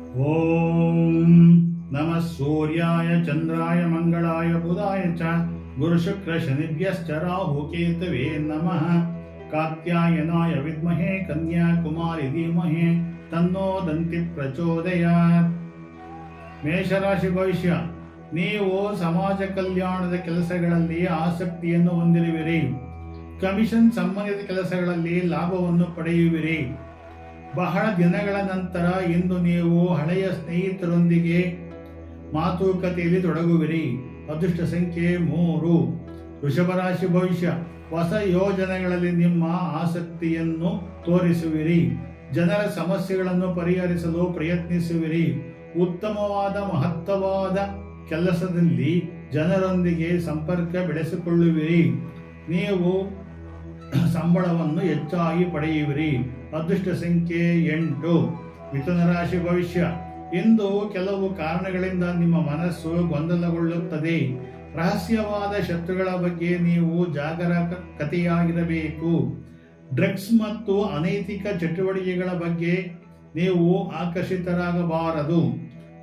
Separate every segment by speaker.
Speaker 1: ಓಂ ನಮಃ ಸೂರ್ಯಾಯ ಚಂದ್ರಾಯ ಮಂಗಳಾಯ ಬುಧಾಯ ಚ ಗುರುಶುಕ್ರ ಶನಿಭ್ಯಶ್ಚ ರಾಹುಕೇತವೇ ನಮಃ. ಕಾತ್ಯಾಯನಾಯ ವಿದ್ಮಹೇ ಕನ್ಯಾಕುಮಾರಿ ಧೀಮಹಿ ತನ್ನೋ ದಂತಿ ಪ್ರಚೋದಯಾತ್. ಮೇಷರಾಶಿ ಭವಿಷ್ಯ. ನೀವು ಸಮಾಜ ಕಲ್ಯಾಣದ ಕೆಲಸಗಳಲ್ಲಿ ಆಸಕ್ತಿಯನ್ನು ಹೊಂದಿರುವಿರಿ. ಕಮಿಷನ್ ಸಂಬಂಧಿತ ಕೆಲಸಗಳಲ್ಲಿ ಲಾಭವನ್ನು ಪಡೆಯುವಿರಿ. ಬಹಳ ದಿನಗಳ ನಂತರ ಇಂದು ನೀವು ಹಳೆಯ ಸ್ನೇಹಿತರೊಂದಿಗೆ ಮಾತುಕತೆಯಲ್ಲಿ ತೊಡಗುವಿರಿ. ಅದೃಷ್ಟ ಸಂಖ್ಯೆ 3. ವೃಷಭ ರಾಶಿ ಭವಿಷ್ಯ. ಹೊಸ ಯೋಜನೆಗಳಲ್ಲಿ ನಿಮ್ಮ ಆಸಕ್ತಿಯನ್ನು ತೋರಿಸುವಿರಿ. ಜನರ ಸಮಸ್ಯೆಗಳನ್ನು ಪರಿಹರಿಸಲು ಪ್ರಯತ್ನಿಸುವಿರಿ. ಉತ್ತಮವಾದ ಮಹತ್ತರವಾದ ಕೆಲಸದಲ್ಲಿ ಜನರೊಂದಿಗೆ ಸಂಪರ್ಕ ಬೆಳೆಸಿಕೊಳ್ಳುವಿರಿ. ನೀವು ಸಂಬಳವನ್ನು ಹೆಚ್ಚಾಗಿ ಪಡೆಯುವಿರಿ. ಅದೃಷ್ಟ ಸಂಖ್ಯೆ 8. ಮಿಥುನ ರಾಶಿ ಭವಿಷ್ಯ. ಇಂದು ಕೆಲವು ಕಾರಣಗಳಿಂದ ನಿಮ್ಮ ಮನಸ್ಸು ಗೊಂದಲಗೊಳ್ಳುತ್ತದೆ. ರಹಸ್ಯವಾದ ಶತ್ರುಗಳ ಬಗ್ಗೆ ನೀವು ಜಾಗರೂಕತೆಯಾಗಿರಬೇಕು. ಡ್ರಗ್ಸ್ ಮತ್ತು ಅನೈತಿಕ ಚಟುವಟಿಕೆಗಳ ಬಗ್ಗೆ ನೀವು ಆಕರ್ಷಿತರಾಗಬಾರದು.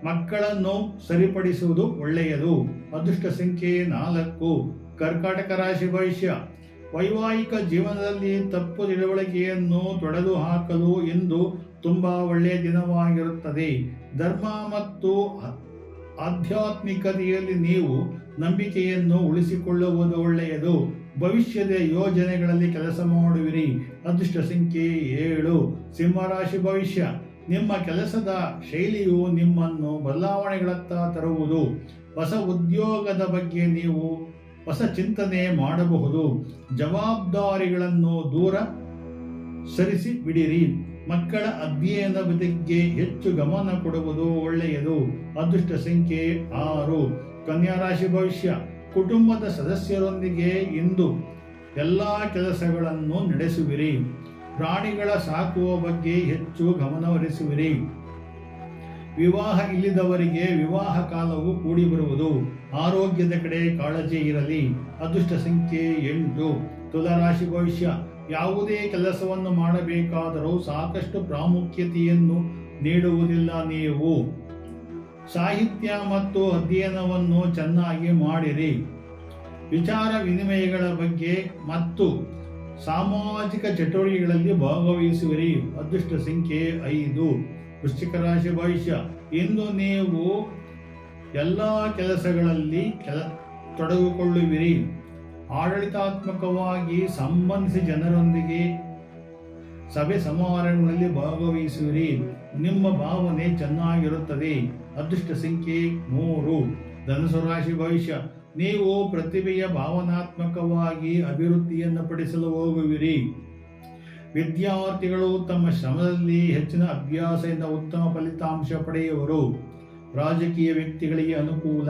Speaker 1: ಮಕ್ಕಳನ್ನು ಸರಿಪಡಿಸುವುದು ಒಳ್ಳೆಯದು. ಅದೃಷ್ಟ ಸಂಖ್ಯೆ 4. ಕರ್ಕಾಟಕ ರಾಶಿ ಭವಿಷ್ಯ. ವೈವಾಹಿಕ ಜೀವನದಲ್ಲಿ ತಪ್ಪು ತಿಳುವಳಿಕೆಯನ್ನು ತೊಡೆದು ಹಾಕಲು ಇಂದು ತುಂಬಾ ಒಳ್ಳೆಯ ದಿನವಾಗಿರುತ್ತದೆ. ಧರ್ಮ ಮತ್ತು ಆಧ್ಯಾತ್ಮಿಕತೆಯಲ್ಲಿ ನೀವು ನಂಬಿಕೆಯನ್ನು ಉಳಿಸಿಕೊಳ್ಳುವುದು ಒಳ್ಳೆಯದು. ಭವಿಷ್ಯದ ಯೋಜನೆಗಳಲ್ಲಿ ಕೆಲಸ ಮಾಡುವಿರಿ. ಅದೃಷ್ಟ ಸಂಖ್ಯೆ 7. ಸಿಂಹರಾಶಿ ಭವಿಷ್ಯ. ನಿಮ್ಮ ಕೆಲಸದ ಶೈಲಿಯು ನಿಮ್ಮನ್ನು ಬದಲಾವಣೆಗಳತ್ತ ತರುವುದು. ಹೊಸ ಉದ್ಯೋಗದ ಬಗ್ಗೆ ನೀವು ಹೊಸ ಚಿಂತನೆ ಮಾಡಬಹುದು. ಜವಾಬ್ದಾರಿಗಳನ್ನು ದೂರ ಸರಿಸಿ ಬಿಡಿರಿ. ಮಕ್ಕಳ ಅಧ್ಯಯನದ ಬಗ್ಗೆ ಹೆಚ್ಚು ಗಮನ ಕೊಡುವುದು ಒಳ್ಳೆಯದು. ಅದೃಷ್ಟ ಸಂಖ್ಯೆ 6. ಕನ್ಯಾ ರಾಶಿ ಭವಿಷ್ಯ. ಕುಟುಂಬದ ಸದಸ್ಯರೊಂದಿಗೆ ಇಂದು ಎಲ್ಲಾ ಕೆಲಸಗಳನ್ನು ನಡೆಸುವಿರಿ. ಪ್ರಾಣಿಗಳ ಸಾಕುವ ಬಗ್ಗೆ ಹೆಚ್ಚು ಗಮನಹರಿಸುವಿರಿ. ವಿವಾಹ ಇಲ್ಲದವರಿಗೆ ವಿವಾಹ ಕಾಲವು ಕೂಡಿ ಬರುವುದು. ಆರೋಗ್ಯದ ಕಡೆ ಕಾಳಜಿ ಇರಲಿ. ಅದೃಷ್ಟ ಸಂಖ್ಯೆ 8. ತುಲಾರಾಶಿ ಭವಿಷ್ಯ. ಯಾವುದೇ ಕೆಲಸವನ್ನು ಮಾಡಬೇಕಾದರೂ ಸಾಕಷ್ಟು ಪ್ರಾಮುಖ್ಯತೆಯನ್ನು ನೀಡುವುದಿಲ್ಲ. ನೀವು ಸಾಹಿತ್ಯ ಮತ್ತು ಅಧ್ಯಯನವನ್ನು ಚೆನ್ನಾಗಿ ಮಾಡಿರಿ. ವಿಚಾರ ವಿನಿಮಯಗಳ ಬಗ್ಗೆ ಮತ್ತು ಸಾಮಾಜಿಕ ಚಟುವಟಿಕೆಗಳಲ್ಲಿ ಭಾಗವಹಿಸುವಿರಿ. ಅದೃಷ್ಟ ಸಂಖ್ಯೆ 5. ವೃಶ್ಚಿಕ ರಾಶಿ ಭವಿಷ್ಯ. ಇಂದು ನೀವು ಎಲ್ಲ ಕೆಲಸಗಳಲ್ಲಿ ತೊಡಗಿಕೊಳ್ಳುವಿರಿ. ಆಡಳಿತಾತ್ಮಕವಾಗಿ ಸಂಬಂಧಿಸಿದ ಜನರೊಂದಿಗೆ ಸಭೆ ಸಮಾರಂಭಗಳಲ್ಲಿ ಭಾಗವಹಿಸುವಿರಿ. ನಿಮ್ಮ ಭಾವನೆ ಚೆನ್ನಾಗಿರುತ್ತದೆ. ಅದೃಷ್ಟ ಸಂಖ್ಯೆ 3. ಧನುಸು ರಾಶಿ ಭವಿಷ್ಯ. ನೀವು ಪ್ರತಿಭೆಯ ಭಾವನಾತ್ಮಕವಾಗಿ ಅಭಿವೃದ್ಧಿಯನ್ನು ಪಡಿಸಲು ಹೋಗುವಿರಿ. ವಿದ್ಯಾರ್ಥಿಗಳು ತಮ್ಮ ಶ್ರಮದಲ್ಲಿ ಹೆಚ್ಚಿನ ಅಭ್ಯಾಸದಿಂದ ಉತ್ತಮ ಫಲಿತಾಂಶ ಪಡೆಯುವರು. ರಾಜಕೀಯ ವ್ಯಕ್ತಿಗಳಿಗೆ ಅನುಕೂಲ.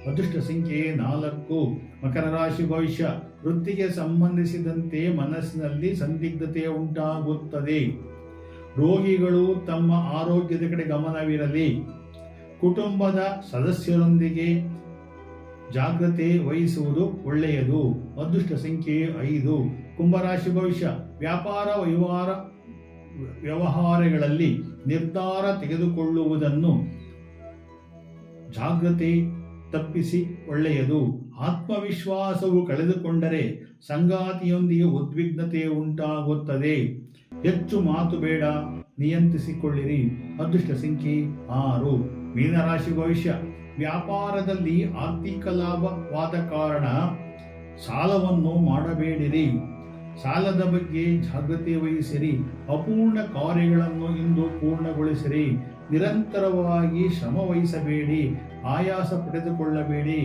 Speaker 1: ಅದೃಷ್ಟ ಸಂಖ್ಯೆ 4. ಮಕರ ರಾಶಿ ಭವಿಷ್ಯ. ವೃತ್ತಿಗೆ ಸಂಬಂಧಿಸಿದಂತೆ ಮನಸ್ಸಿನಲ್ಲಿ ಸಂದಿಗ್ಧತೆ ಉಂಟಾಗುತ್ತದೆ. ರೋಗಿಗಳು ತಮ್ಮ ಆರೋಗ್ಯದ ಕಡೆ ಗಮನವಿರಲಿ. ಕುಟುಂಬದ ಸದಸ್ಯರೊಂದಿಗೆ ಜಾಗ್ರತೆ ವಹಿಸುವುದು ಒಳ್ಳೆಯದು. ಅದೃಷ್ಟ ಸಂಖ್ಯೆ 5. ಕುಂಭರಾಶಿ ಭವಿಷ್ಯ. ವ್ಯಾಪಾರ ವ್ಯವಹಾರಗಳಲ್ಲಿ ನಿರ್ಧಾರ ತೆಗೆದುಕೊಳ್ಳುವುದನ್ನು ಜಾಗ್ರತೆ ತಪ್ಪಿಸಿ ಒಳ್ಳೆಯದು. ಆತ್ಮವಿಶ್ವಾಸವು ಕಳೆದುಕೊಂಡರೆ ಸಂಗಾತಿಯೊಂದಿಗೆ ಉದ್ವಿಗ್ನತೆ ಉಂಟಾಗುತ್ತದೆ. ಹೆಚ್ಚು ಮಾತು ಬೇಡ, ನಿಯಂತ್ರಿಸಿಕೊಳ್ಳಿರಿ. ಅದೃಷ್ಟ ಸಂಖ್ಯೆ 6. ಮೀನರಾಶಿ ಭವಿಷ್ಯ. ವ್ಯಾಪಾರದಲ್ಲಿ ಆರ್ಥಿಕ ಲಾಭವಾದ ಕಾರಣ ಸಾಲವನ್ನು ಮಾಡಬೇಡಿರಿ. ಸಾಲದ ಬಗ್ಗೆ ಜಾಗೃತಿ ವಹಿಸಿರಿ. ಅಪೂರ್ಣ ಕಾರ್ಯಗಳನ್ನು ಇಂದು ಪೂರ್ಣಗೊಳಿಸಿರಿ. ನಿರಂತರವಾಗಿ ಶ್ರಮ ವಹಿಸಬೇಡಿ. ಆಯಾಸ ಪಡೆದುಕೊಳ್ಳಬೇಡಿ.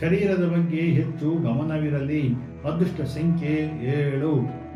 Speaker 1: ಶರೀರದ ಬಗ್ಗೆ ಹೆಚ್ಚು ಗಮನವಿರಲಿ. ಅದೃಷ್ಟ ಸಂಖ್ಯೆ 7.